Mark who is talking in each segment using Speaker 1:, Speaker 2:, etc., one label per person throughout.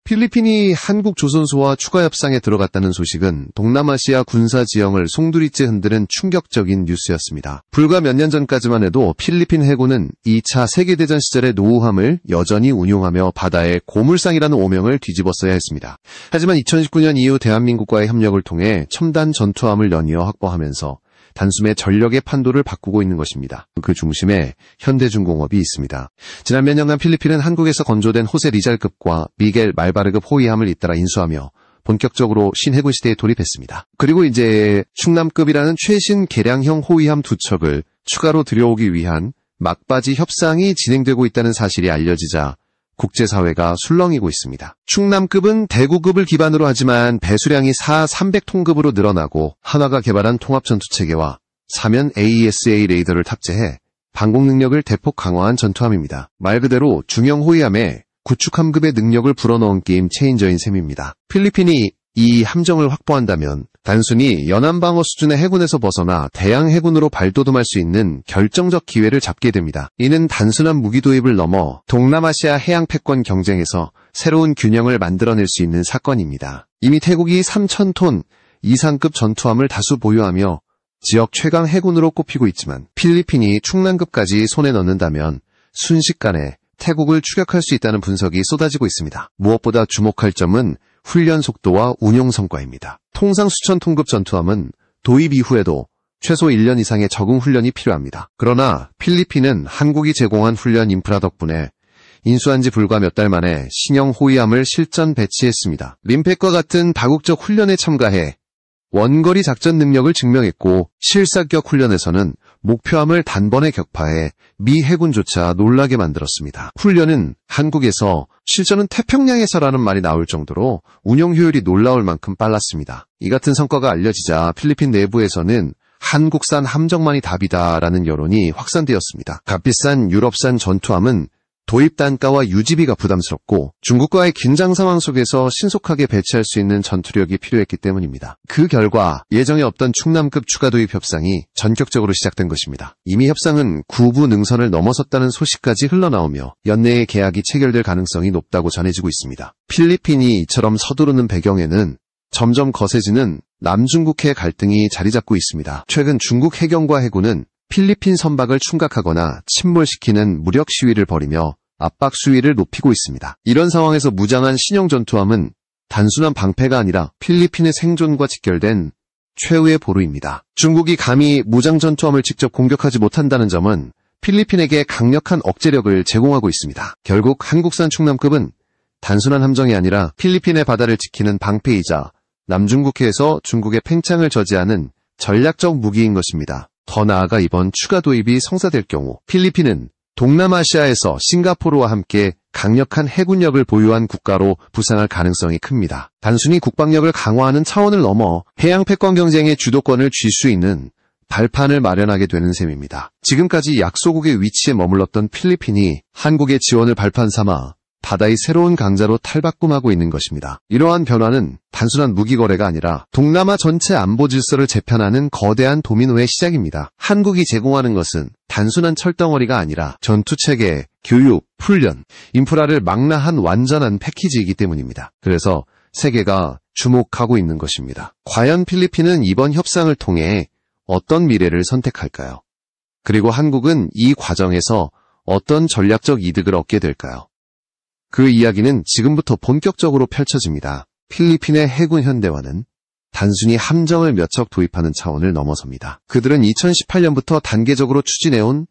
Speaker 1: 필리핀이 한국 조선소와 추가 협상에 들어갔다는 소식은 동남아시아 군사 지형을 송두리째 흔드는 충격적인 뉴스였습니다. 불과 몇 년 전까지만 해도 필리핀 해군은 2차 세계대전 시절의 노후함을 여전히 운용하며 바다의 고물상이라는 오명을 뒤집었어야 했습니다. 하지만 2019년 이후 대한민국과의 협력을 통해 첨단 전투함을 연이어 확보하면서 단숨에 전력의 판도를 바꾸고 있는 것입니다. 그 중심에 현대중공업이 있습니다. 지난 몇 년간 필리핀은 한국에서 건조된 호세 리잘급과 미겔 말바르급 호위함을 잇따라 인수하며 본격적으로 신해군 시대에 돌입했습니다. 그리고 이제 충남급이라는 최신 개량형 호위함 2척을 추가로 들여오기 위한 막바지 협상이 진행되고 있다는 사실이 알려지자 국제사회가 술렁이고 있습니다. 충남급은 대구급을 기반으로 하지만 배수량이 300톤급으로 늘어나고 한화가 개발한 통합전투체계와 사면 AESA 레이더를 탑재해 방공 능력을 대폭 강화한 전투함입니다. 말 그대로 중형 호위함에 구축함급의 능력을 불어넣은 게임 체인저인 셈입니다. 필리핀이 이 함정을 확보한다면 단순히 연안방어 수준의 해군에서 벗어나 대양 해군으로 발돋움할 수 있는 결정적 기회를 잡게 됩니다. 이는 단순한 무기 도입을 넘어 동남아시아 해양 패권 경쟁에서 새로운 균형을 만들어낼 수 있는 사건입니다. 이미 태국이 3,000톤 이상급 전투함을 다수 보유하며 지역 최강 해군으로 꼽히고 있지만 필리핀이 충남급까지 손에 넣는다면 순식간에 태국을 추격할 수 있다는 분석이 쏟아지고 있습니다. 무엇보다 주목할 점은 훈련 속도와 운용 성과입니다. 통상 수천 톤급 전투함은 도입 이후에도 최소 1년 이상의 적응 훈련이 필요합니다. 그러나 필리핀은 한국이 제공한 훈련 인프라 덕분에 인수한 지 불과 몇 달 만에 신형 호위함을 실전 배치했습니다. 림팩과 같은 다국적 훈련에 참가해 원거리 작전 능력을 증명했고 실사격 훈련에서는 목표함을 단번에 격파해 미 해군조차 놀라게 만들었습니다. 훈련은 한국에서 실전은 태평양에서라는 말이 나올 정도로 운용 효율이 놀라울 만큼 빨랐습니다. 이 같은 성과가 알려지자 필리핀 내부에서는 한국산 함정만이 답이다라는 여론이 확산되었습니다. 값비싼 유럽산 전투함은 도입 단가와 유지비가 부담스럽고 중국과의 긴장 상황 속에서 신속하게 배치할 수 있는 전투력이 필요했기 때문입니다. 그 결과 예정에 없던 충남급 추가 도입 협상이 전격적으로 시작된 것입니다. 이미 협상은 구부 능선을 넘어섰다는 소식까지 흘러나오며 연내에 계약이 체결될 가능성이 높다고 전해지고 있습니다. 필리핀이 이처럼 서두르는 배경에는 점점 거세지는 남중국해 갈등이 자리 잡고 있습니다. 최근 중국 해경과 해군은 필리핀 선박을 충각하거나 침몰시키는 무력 시위를 벌이며 압박 수위를 높이고 있습니다. 이런 상황에서 무장한 신형 전투함은 단순한 방패가 아니라 필리핀의 생존과 직결된 최후의 보루입니다. 중국이 감히 무장 전투함을 직접 공격하지 못한다는 점은 필리핀에게 강력한 억제력을 제공하고 있습니다. 결국 한국산 충남급은 단순한 함정이 아니라 필리핀의 바다를 지키는 방패이자 남중국해에서 중국의 팽창을 저지하는 전략적 무기인 것입니다. 더 나아가 이번 추가 도입이 성사될 경우 필리핀은 동남아시아에서 싱가포르와 함께 강력한 해군력을 보유한 국가로 부상할 가능성이 큽니다. 단순히 국방력을 강화하는 차원을 넘어 해양 패권 경쟁의 주도권을 쥘 수 있는 발판을 마련하게 되는 셈입니다. 지금까지 약소국의 위치에 머물렀던 필리핀이 한국의 지원을 발판 삼아 바다의 새로운 강자로 탈바꿈하고 있는 것입니다. 이러한 변화는 단순한 무기 거래가 아니라 동남아 전체 안보 질서를 재편하는 거대한 도미노의 시작입니다. 한국이 제공하는 것은 단순한 철덩어리가 아니라 전투체계, 교육, 훈련, 인프라를 망라한 완전한 패키지이기 때문입니다. 그래서 세계가 주목하고 있는 것입니다. 과연 필리핀은 이번 협상을 통해 어떤 미래를 선택할까요? 그리고 한국은 이 과정에서 어떤 전략적 이득을 얻게 될까요? 그 이야기는 지금부터 본격적으로 펼쳐집니다. 필리핀의 해군 현대화는 단순히 함정을 몇 척 도입하는 차원을 넘어섭니다. 그들은 2018년부터 단계적으로 추진해온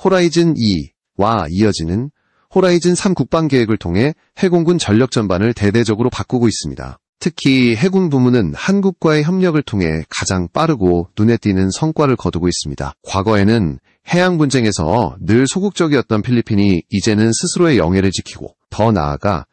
Speaker 1: 호라이즌 2와 이어지는 호라이즌 3 국방계획을 통해 해공군 전력 전반을 대대적으로 바꾸고 있습니다. 특히 해군 부문은 한국과의 협력을 통해 가장 빠르고 눈에 띄는 성과를 거두고 있습니다. 과거에는 해양 분쟁에서 늘 소극적이었던 필리핀이 이제는 스스로의 영해를 지키고 더 나아가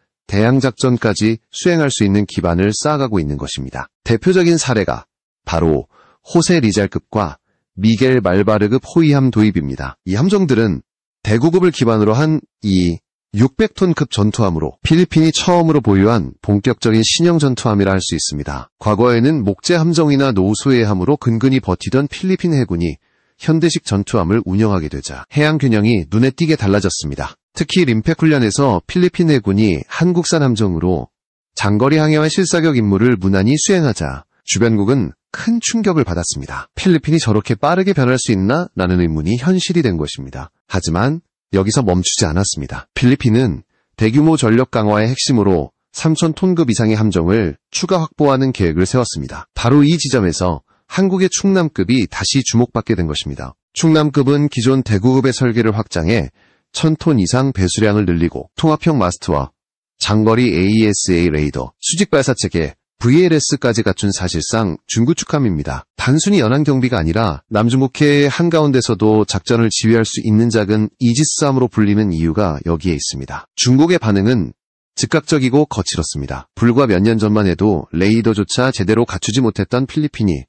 Speaker 1: 대양작전까지 수행할 수 있는 기반을 쌓아가고 있는 것입니다. 대표적인 사례가 바로 호세 리잘급과 미겔 말바르급 호위함 도입입니다. 이 함정들은 대구급을 기반으로 한 이 600톤급 전투함으로 필리핀이 처음으로 보유한 본격적인 신형 전투함이라 할 수 있습니다. 과거에는 목재 함정이나 노수의 함으로 근근히 버티던 필리핀 해군이 현대식 전투함을 운영하게 되자 해양 균형이 눈에 띄게 달라졌습니다. 특히 림팩 훈련에서 필리핀 해군이 한국산 함정으로 장거리 항해와 실사격 임무를 무난히 수행하자 주변국은 큰 충격을 받았습니다. 필리핀이 저렇게 빠르게 변할 수 있나? 라는 의문이 현실이 된 것입니다. 하지만 여기서 멈추지 않았습니다. 필리핀은 대규모 전력 강화의 핵심으로 3,000톤급 이상의 함정을 추가 확보하는 계획을 세웠습니다. 바로 이 지점에서 한국의 충남급이 다시 주목받게 된 것입니다. 충남급은 기존 대구급의 설계를 확장해 1,000톤 이상 배수량을 늘리고 통합형 마스트와 장거리 AESA 레이더, 수직 발사체계, VLS까지 갖춘 사실상 중구축함입니다. 단순히 연안 경비가 아니라 남중국해의 한가운데서도 작전을 지휘할 수 있는 작은 이지스함으로 불리는 이유가 여기에 있습니다. 중국의 반응은 즉각적이고 거칠었습니다. 불과 몇 년 전만 해도 레이더조차 제대로 갖추지 못했던 필리핀이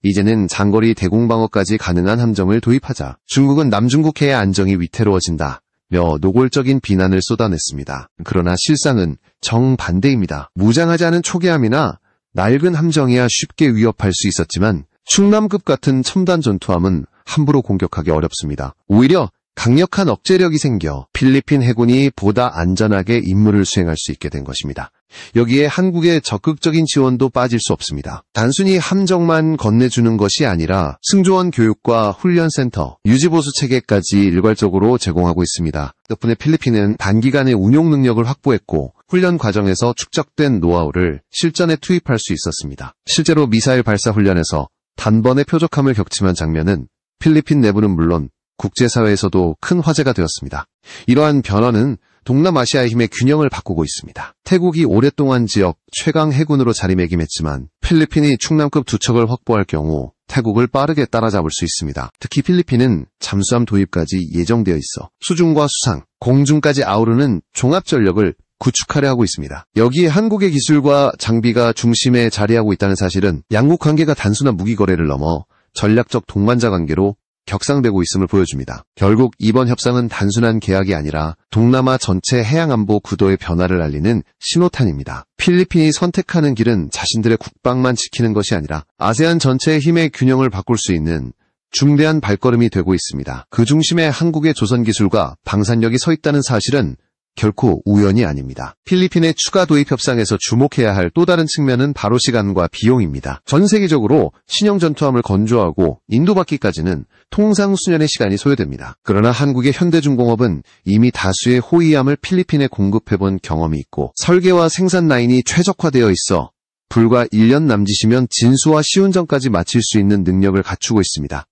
Speaker 1: 이제는 장거리 대공방어까지 가능한 함정을 도입하자 중국은 남중국해의 안정이 위태로워진다 며 노골적인 비난을 쏟아냈습니다. 그러나 실상은 정반대입니다. 무장하지 않은 초계함이나 낡은 함정이야 쉽게 위협할 수 있었지만 충남급 같은 첨단 전투함은 함부로 공격하기 어렵습니다. 오히려 강력한 억제력이 생겨 필리핀 해군이 보다 안전하게 임무를 수행할 수 있게 된 것입니다. 여기에 한국의 적극적인 지원도 빠질 수 없습니다. 단순히 함정만 건네주는 것이 아니라 승조원 교육과 훈련센터, 유지보수 체계까지 일괄적으로 제공하고 있습니다. 덕분에 필리핀은 단기간에 운용 능력을 확보했고 훈련 과정에서 축적된 노하우를 실전에 투입할 수 있었습니다. 실제로 미사일 발사 훈련에서 단번에 표적함을 격침한 장면은 필리핀 내부는 물론 국제사회에서도 큰 화제가 되었습니다. 이러한 변화는 동남아시아의 힘의 균형을 바꾸고 있습니다. 태국이 오랫동안 지역 최강 해군으로 자리매김했지만 필리핀이 충남급 두 척을 확보할 경우 태국을 빠르게 따라잡을 수 있습니다. 특히 필리핀은 잠수함 도입까지 예정되어 있어 수중과 수상, 공중까지 아우르는 종합전력을 구축하려 하고 있습니다. 여기에 한국의 기술과 장비가 중심에 자리하고 있다는 사실은 양국 관계가 단순한 무기 거래를 넘어 전략적 동반자 관계로 격상되고 있음을 보여줍니다. 결국 이번 협상은 단순한 계약이 아니라 동남아 전체 해양안보 구도의 변화를 알리는 신호탄입니다. 필리핀이 선택하는 길은 자신들의 국방만 지키는 것이 아니라 아세안 전체의 힘의 균형을 바꿀 수 있는 중대한 발걸음이 되고 있습니다. 그 중심에 한국의 조선기술과 방산력이 서 있다는 사실은 결코 우연이 아닙니다. 필리핀의 추가 도입 협상에서 주목해야 할 또 다른 측면은 바로 시간과 비용입니다. 전 세계적으로 신형 전투함을 건조하고 인도받기까지는 통상 수년의 시간이 소요됩니다. 그러나 한국의 현대중공업은 이미 다수의 호위함을 필리핀에 공급해본 경험이 있고 설계와 생산 라인이 최적화되어 있어 불과 1년 남짓이면 진수와 시운전까지 마칠 수 있는 능력을 갖추고 있습니다.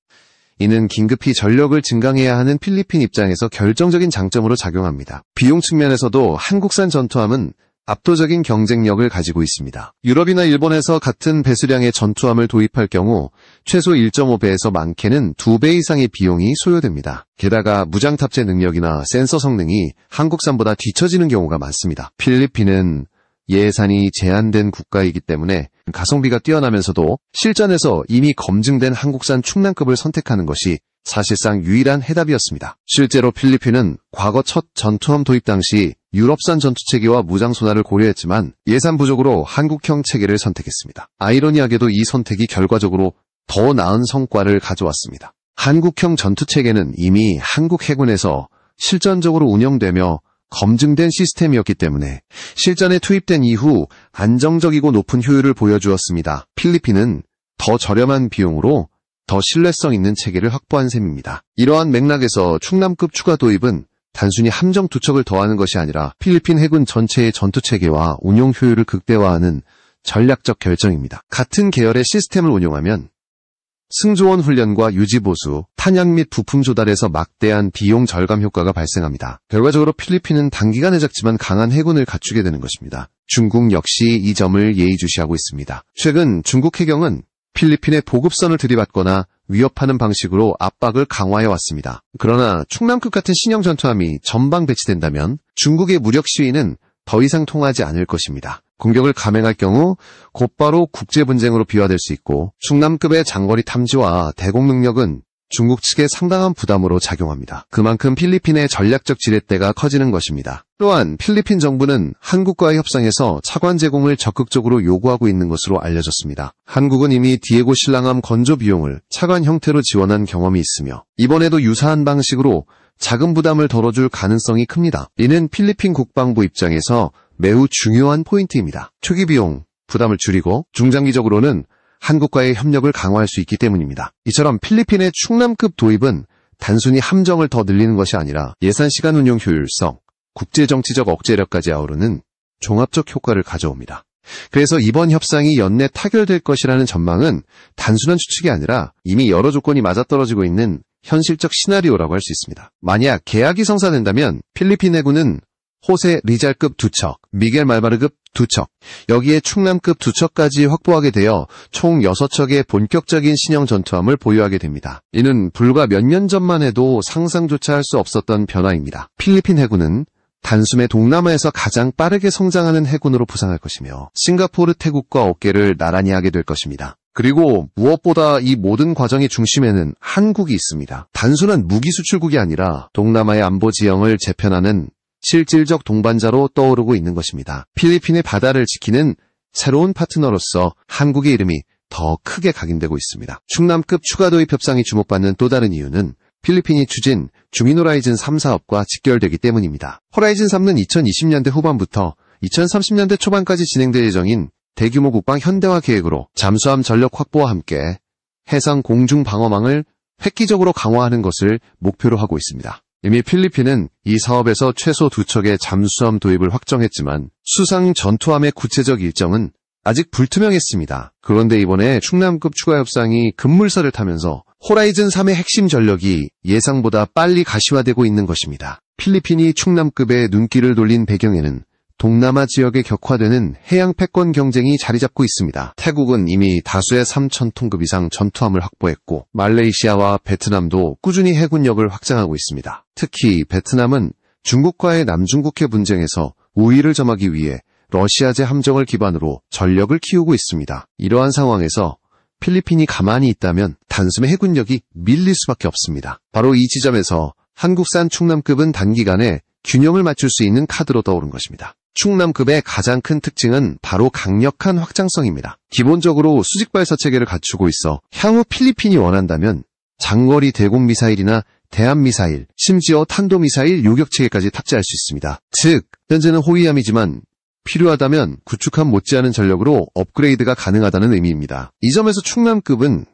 Speaker 1: 이는 긴급히 전력을 증강해야 하는 필리핀 입장에서 결정적인 장점으로 작용합니다. 비용 측면에서도 한국산 전투함은 압도적인 경쟁력을 가지고 있습니다. 유럽이나 일본에서 같은 배수량의 전투함을 도입할 경우 최소 1.5배에서 많게는 2배 이상의 비용이 소요됩니다. 게다가 무장 탑재 능력이나 센서 성능이 한국산보다 뒤처지는 경우가 많습니다. 필리핀은 예산이 제한된 국가이기 때문에 가성비가 뛰어나면서도 실전에서 이미 검증된 한국산 충남급을 선택하는 것이 사실상 유일한 해답이었습니다. 실제로 필리핀은 과거 첫 전투함 도입 당시 유럽산 전투체계와 무장 손화를 고려했지만 예산 부족으로 한국형 체계를 선택했습니다. 아이러니하게도 이 선택이 결과적으로 더 나은 성과를 가져왔습니다. 한국형 전투체계는 이미 한국 해군에서 실전적으로 운영되며 검증된 시스템이었기 때문에 실전에 투입된 이후 안정적이고 높은 효율을 보여주었습니다. 필리핀은 더 저렴한 비용으로 더 신뢰성 있는 체계를 확보한 셈입니다. 이러한 맥락에서 충남급 추가 도입은 단순히 함정 두 척을 더하는 것이 아니라 필리핀 해군 전체의 전투체계와 운용 효율을 극대화하는 전략적 결정입니다. 같은 계열의 시스템을 운용하면 승조원 훈련과 유지보수, 탄약 및 부품 조달에서 막대한 비용 절감 효과가 발생합니다. 결과적으로 필리핀은 단기간에 작지만 강한 해군을 갖추게 되는 것입니다. 중국 역시 이 점을 예의주시하고 있습니다. 최근 중국 해경은 필리핀의 보급선을 들이받거나 위협하는 방식으로 압박을 강화해왔습니다. 그러나 충남급 같은 신형 전투함이 전방 배치된다면 중국의 무력 시위는 더 이상 통하지 않을 것입니다. 공격을 감행할 경우 곧바로 국제분쟁으로 비화될 수 있고 충남급의 장거리 탐지와 대공 능력은 중국 측에 상당한 부담으로 작용합니다. 그만큼 필리핀의 전략적 지렛대가 커지는 것입니다. 또한 필리핀 정부는 한국과의 협상에서 차관 제공을 적극적으로 요구하고 있는 것으로 알려졌습니다. 한국은 이미 디에고 신랑함 건조 비용을 차관 형태로 지원한 경험이 있으며 이번에도 유사한 방식으로 자금 부담을 덜어줄 가능성이 큽니다. 이는 필리핀 국방부 입장에서 매우 중요한 포인트입니다. 초기 비용, 부담을 줄이고 중장기적으로는 한국과의 협력을 강화할 수 있기 때문입니다. 이처럼 필리핀의 충남급 도입은 단순히 함정을 더 늘리는 것이 아니라 예산 시간 운용 효율성, 국제정치적 억제력까지 아우르는 종합적 효과를 가져옵니다. 그래서 이번 협상이 연내 타결될 것이라는 전망은 단순한 추측이 아니라 이미 여러 조건이 맞아떨어지고 있는 현실적 시나리오라고 할 수 있습니다. 만약 계약이 성사된다면 필리핀 해군은 호세 리잘급 2척, 미겔 말바르급 2척, 여기에 충남급 2척까지 확보하게 되어 총 6척의 본격적인 신형 전투함을 보유하게 됩니다. 이는 불과 몇 년 전만 해도 상상조차 할 수 없었던 변화입니다. 필리핀 해군은 단숨에 동남아에서 가장 빠르게 성장하는 해군으로 부상할 것이며 싱가포르, 태국과 어깨를 나란히 하게 될 것입니다. 그리고 무엇보다 이 모든 과정의 중심에는 한국이 있습니다. 단순한 무기 수출국이 아니라 동남아의 안보 지형을 재편하는 실질적 동반자로 떠오르고 있는 것입니다. 필리핀의 바다를 지키는 새로운 파트너로서 한국의 이름이 더 크게 각인되고 있습니다. 충남급 추가 도입 협상이 주목받는 또 다른 이유는 필리핀이 추진 중인 호라이즌 3 사업과 직결되기 때문입니다. 호라이즌 3는 2020년대 후반부터 2030년대 초반까지 진행될 예정인 대규모 국방 현대화 계획으로 잠수함 전력 확보와 함께 해상 공중 방어망을 획기적으로 강화하는 것을 목표로 하고 있습니다. 이미 필리핀은 이 사업에서 최소 2척의 잠수함 도입을 확정했지만 수상 전투함의 구체적 일정은 아직 불투명했습니다. 그런데 이번에 충남급 추가 협상이 급물살을 타면서 호라이즌 3의 핵심 전력이 예상보다 빨리 가시화되고 있는 것입니다. 필리핀이 충남급에 눈길을 돌린 배경에는 동남아 지역에 격화되는 해양 패권 경쟁이 자리 잡고 있습니다. 태국은 이미 다수의 3,000톤급 이상 전투함을 확보했고 말레이시아와 베트남도 꾸준히 해군력을 확장하고 있습니다. 특히 베트남은 중국과의 남중국해 분쟁에서 우위를 점하기 위해 러시아제 함정을 기반으로 전력을 키우고 있습니다. 이러한 상황에서 필리핀이 가만히 있다면 단숨에 해군력이 밀릴 수밖에 없습니다. 바로 이 지점에서 한국산 충남급은 단기간에 균형을 맞출 수 있는 카드로 떠오른 것입니다. 충남급의 가장 큰 특징은 바로 강력한 확장성입니다. 기본적으로 수직발사 체계를 갖추고 있어 향후 필리핀이 원한다면 장거리 대공미사일이나 대함미사일, 심지어 탄도미사일 요격체계까지 탑재할 수 있습니다. 즉, 현재는 호위함이지만 필요하다면 구축함 못지않은 전력으로 업그레이드가 가능하다는 의미입니다. 이 점에서 충남급은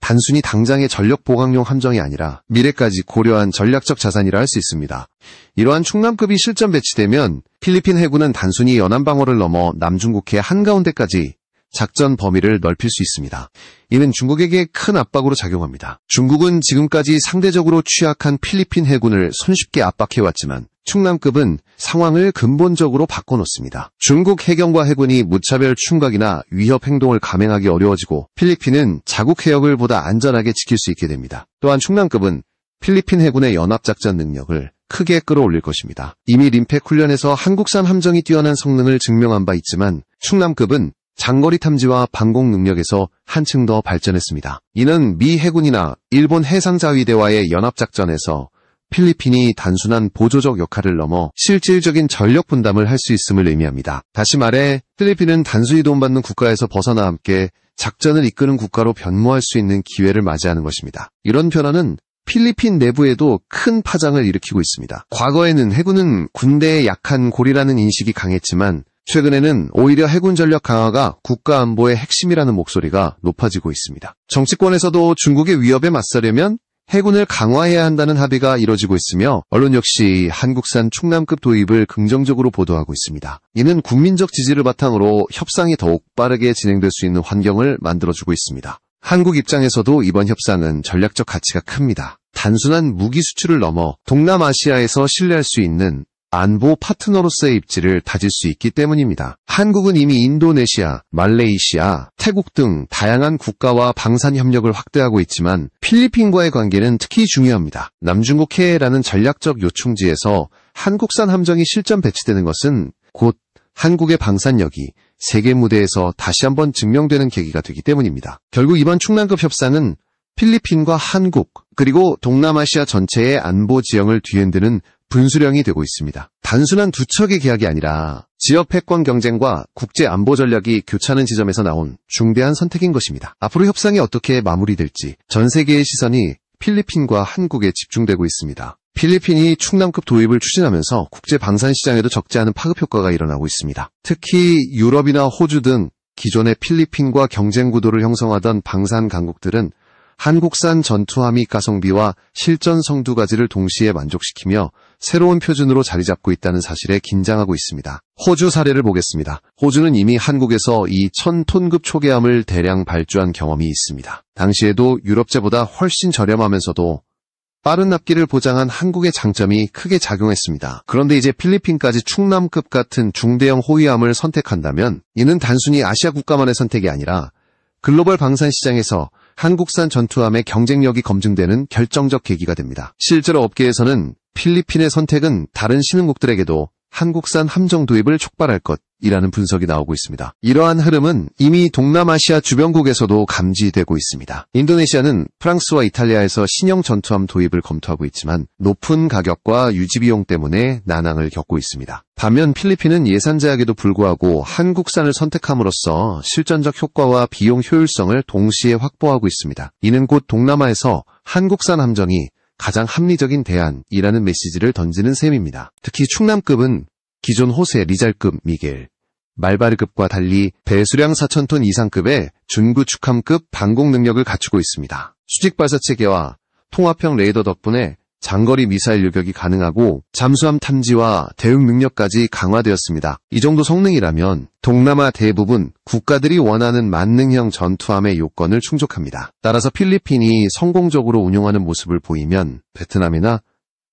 Speaker 1: 단순히 당장의 전력 보강용 함정이 아니라 미래까지 고려한 전략적 자산이라 할 수 있습니다. 이러한 충남급이 실전 배치되면 필리핀 해군은 단순히 연안 방어를 넘어 남중국해 한가운데까지 작전 범위를 넓힐 수 있습니다. 이는 중국에게 큰 압박으로 작용합니다. 중국은 지금까지 상대적으로 취약한 필리핀 해군을 손쉽게 압박해왔지만 충남급은 상황을 근본적으로 바꿔놓습니다. 중국 해경과 해군이 무차별 충각이나 위협 행동을 감행하기 어려워지고 필리핀은 자국 해역을 보다 안전하게 지킬 수 있게 됩니다. 또한 충남급은 필리핀 해군의 연합작전 능력을 크게 끌어올릴 것입니다. 이미 림팩 훈련에서 한국산 함정이 뛰어난 성능을 증명한 바 있지만 충남급은 장거리 탐지와 방공 능력에서 한층 더 발전했습니다. 이는 미 해군이나 일본 해상자위대와의 연합작전에서 필리핀이 단순한 보조적 역할을 넘어 실질적인 전력 분담을 할 수 있음을 의미합니다. 다시 말해 필리핀은 단순히 도움받는 국가에서 벗어나 함께 작전을 이끄는 국가로 변모할 수 있는 기회를 맞이하는 것입니다. 이런 변화는 필리핀 내부에도 큰 파장을 일으키고 있습니다. 과거에는 해군은 군대의 약한 고리라는 인식이 강했지만 최근에는 오히려 해군 전력 강화가 국가 안보의 핵심이라는 목소리가 높아지고 있습니다. 정치권에서도 중국의 위협에 맞서려면 해군을 강화해야 한다는 합의가 이뤄지고 있으며 언론 역시 한국산 충남급 도입을 긍정적으로 보도하고 있습니다. 이는 국민적 지지를 바탕으로 협상이 더욱 빠르게 진행될 수 있는 환경을 만들어주고 있습니다. 한국 입장에서도 이번 협상은 전략적 가치가 큽니다. 단순한 무기 수출을 넘어 동남아시아에서 신뢰할 수 있는 안보 파트너로서의 입지를 다질 수 있기 때문입니다. 한국은 이미 인도네시아, 말레이시아, 태국 등 다양한 국가와 방산 협력을 확대하고 있지만 필리핀과의 관계는 특히 중요합니다. 남중국해라는 전략적 요충지에서 한국산 함정이 실전 배치되는 것은 곧 한국의 방산력이 세계 무대에서 다시 한번 증명되는 계기가 되기 때문입니다. 결국 이번 충남급 협상은 필리핀과 한국, 그리고 동남아시아 전체의 안보 지형을 뒤흔드는 분수령이 되고 있습니다. 단순한 두 척의 계약이 아니라 지역 패권 경쟁과 국제 안보 전략이 교차하는 지점에서 나온 중대한 선택인 것입니다. 앞으로 협상이 어떻게 마무리될지 전 세계의 시선이 필리핀과 한국에 집중되고 있습니다. 필리핀이 충남급 도입을 추진하면서 국제 방산 시장에도 적지 않은 파급 효과가 일어나고 있습니다. 특히 유럽이나 호주 등 기존의 필리핀과 경쟁 구도를 형성하던 방산 강국들은 한국산 전투함이 가성비와 실전 성두가지를 동시에 만족시키며 새로운 표준으로 자리 잡고 있다는 사실에 긴장하고 있습니다. 호주 사례를 보겠습니다. 호주는 이미 한국에서 이 1000톤급 초계함을 대량 발주한 경험이 있습니다. 당시에도 유럽제보다 훨씬 저렴하면서도 빠른 납기를 보장한 한국의 장점이 크게 작용했습니다. 그런데 이제 필리핀까지 충남급 같은 중대형 호위함을 선택한다면 이는 단순히 아시아 국가만의 선택이 아니라 글로벌 방산 시장에서 한국산 전투함의 경쟁력이 검증되는 결정적 계기가 됩니다. 실제로 업계에서는 필리핀의 선택은 다른 신흥국들에게도 한국산 함정 도입을 촉발할 것이라는 분석이 나오고 있습니다. 이러한 흐름은 이미 동남아시아 주변국에서도 감지되고 있습니다. 인도네시아는 프랑스와 이탈리아에서 신형 전투함 도입을 검토하고 있지만 높은 가격과 유지비용 때문에 난항을 겪고 있습니다. 반면 필리핀은 예산 제약에도 불구하고 한국산을 선택함으로써 실전적 효과와 비용 효율성을 동시에 확보하고 있습니다. 이는 곧 동남아에서 한국산 함정이 가장 합리적인 대안이라는 메시지를 던지는 셈입니다. 특히 충남급은 기존 호세 리잘급 미겔, 말바르급과 달리 배수량 4,000톤 이상급의 준구축함급 방공 능력을 갖추고 있습니다. 수직 발사체계와 통합형 레이더 덕분에 장거리 미사일 요격이 가능하고 잠수함 탐지와 대응 능력까지 강화되었습니다. 이 정도 성능이라면 동남아 대부분 국가들이 원하는 만능형 전투함의 요건을 충족합니다. 따라서 필리핀이 성공적으로 운용하는 모습을 보이면 베트남이나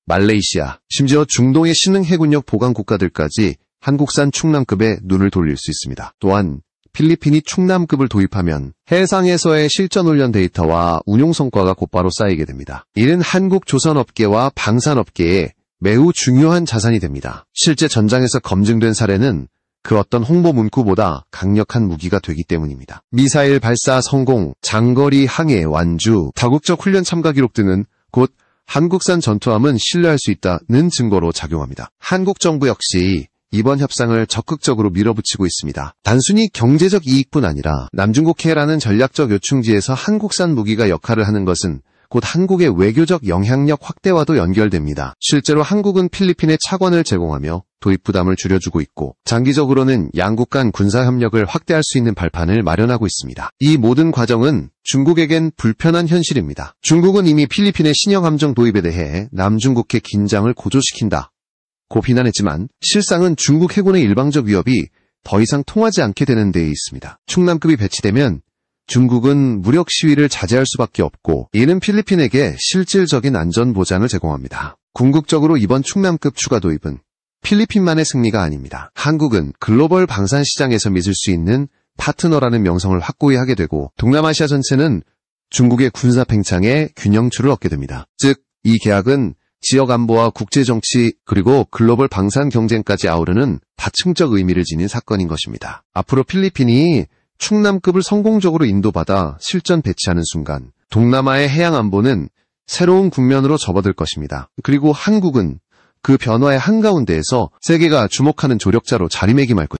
Speaker 1: 말레이시아, 심지어 중동의 신흥 해군력 보강 국가들까지 한국산 충남급에 눈을 돌릴 수 있습니다. 또한 필리핀이 충남급을 도입하면 해상에서의 실전 훈련 데이터와 운용 성과가 곧바로 쌓이게 됩니다. 이는 한국 조선업계와 방산업계에 매우 중요한 자산이 됩니다. 실제 전장에서 검증된 사례는 그 어떤 홍보 문구보다 강력한 무기가 되기 때문입니다. 미사일 발사 성공, 장거리 항해 완주, 다국적 훈련 참가 기록 등은 곧 한국산 전투함은 신뢰할 수 있다는 증거로 작용합니다. 한국 정부 역시 이번 협상을 적극적으로 밀어붙이고 있습니다. 단순히 경제적 이익뿐 아니라 남중국해라는 전략적 요충지에서 한국산 무기가 역할을 하는 것은 곧 한국의 외교적 영향력 확대와도 연결됩니다. 실제로 한국은 필리핀에 차관을 제공하며 도입 부담을 줄여주고 있고 장기적으로는 양국 간 군사협력을 확대할 수 있는 발판을 마련하고 있습니다. 이 모든 과정은 중국에겐 불편한 현실입니다. 중국은 이미 필리핀의 신형 함정 도입에 대해 남중국해 긴장을 고조시킨다 고 비난했지만 실상은 중국 해군의 일방적 위협이 더 이상 통하지 않게 되는 데에 있습니다. 충남급이 배치되면 중국은 무력 시위를 자제할 수밖에 없고 이는 필리핀에게 실질적인 안전 보장을 제공합니다. 궁극적으로 이번 충남급 추가 도입은 필리핀만의 승리가 아닙니다. 한국은 글로벌 방산 시장에서 믿을 수 있는 파트너라는 명성을 확고히 하게 되고 동남아시아 전체는 중국의 군사 팽창에 균형추를 얻게 됩니다. 즉, 이 계약은 지역 안보와 국제정치 그리고 글로벌 방산 경쟁까지 아우르는 다층적 의미를 지닌 사건인 것입니다. 앞으로 필리핀이 충남급을 성공적으로 인도받아 실전 배치하는 순간 동남아의 해양 안보는 새로운 국면으로 접어들 것입니다. 그리고 한국은 그 변화의 한가운데에서 세계가 주목하는 조력자로 자리매김할 것입니다.